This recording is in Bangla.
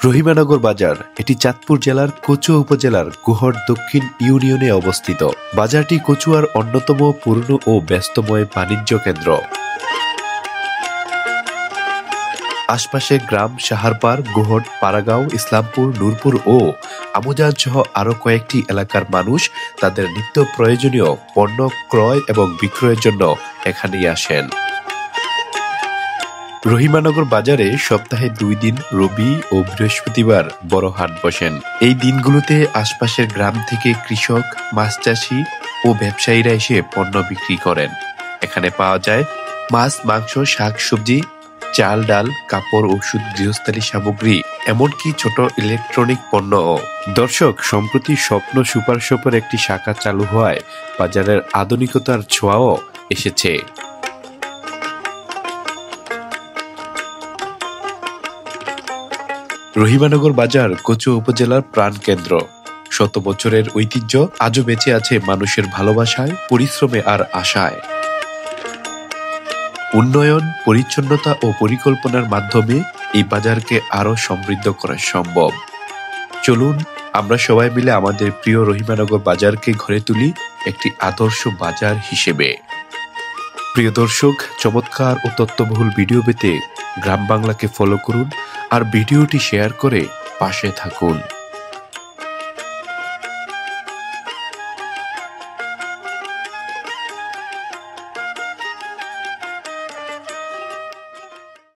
রহিমানগর বাজার এটি চাঁদপুর জেলার কচুয়া উপজেলার গোহর দক্ষিণ ইউনিয়নে অবস্থিত। বাজারটি কচুয়ার অন্যতম পুরনো ও ব্যস্তময় বাণিজ্য কেন্দ্র। আশপাশে গ্রাম সাহারপাড়, গোহর, পাড়াগাঁও, ইসলামপুর, নূরপুর ও আমুজান সহ আরও কয়েকটি এলাকার মানুষ তাদের নিত্য প্রয়োজনীয় পণ্য ক্রয় এবং বিক্রয়ের জন্য এখানেই আসেন। রহিমানগর বাজারে সপ্তাহে 2 দিন রবি ও বৃহস্পতিবার বড় হাট বসেন। এই দিনগুলোতে আশপাশের গ্রাম থেকে কৃষক, মাছ চাষি ও ব্যবসায়ীরা এসে পণ্য বিক্রি করেন। এখানে পাওয়া যায় মাছ, মাংস, শাক সবজি, চাল, ডাল, কাপড়, ওষুধ, গৃহস্থালী সামগ্রী, এমনকি ছোট ইলেকট্রনিক পণ্যও। দর্শক, সম্প্রতি স্বপ্ন সুপার শপের একটি শাখা চালু হওয়ায় বাজারের আধুনিকতার ছোঁয়াও এসেছে। রহিমানগর বাজার কচুয়া উপজেলার প্রাণকেন্দ্র। শত বছরের ঐতিহ্য আজও বেঁচে আছে মানুষের ভালোবাসায়, পরিশ্রমে আর আশায়। উন্নয়ন, পরিচ্ছন্নতা ও পরিকল্পনার মাধ্যমে এই বাজারকে আরও সমৃদ্ধ করা সম্ভব। চলুন আমরা সবাই মিলে আমাদের প্রিয় রহিমানগর বাজারকে গড়ে তুলি একটি আদর্শ বাজার হিসেবে। প্রিয় দর্শক, চমৎকার ও তথ্যবহুল ভিডিও পেতে গ্রাম বাংলাকে ফলো করুন আর ভিডিওটি শেয়ার করে পাশে থাকুন।